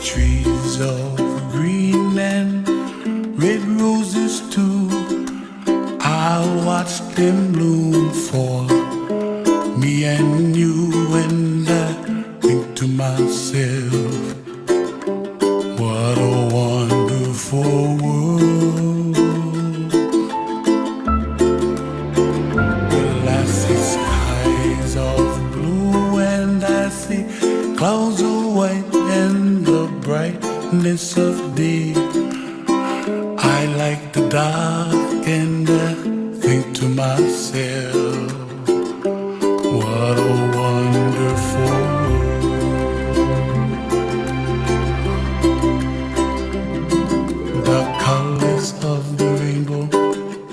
Trees of green and red roses too. I watch them bloom for me and you, and I think to myself, what a wonderful world. Well, I see skies of blue and I see clouds of white and the brightness of day. I like the dark and I think to myself, what a wonderful world. The colors of the rainbow,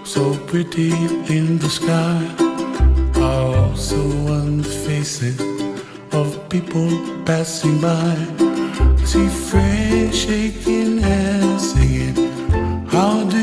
so pretty in the sky, are also on the faces of people passing by. See friends shaking hands, singing, how do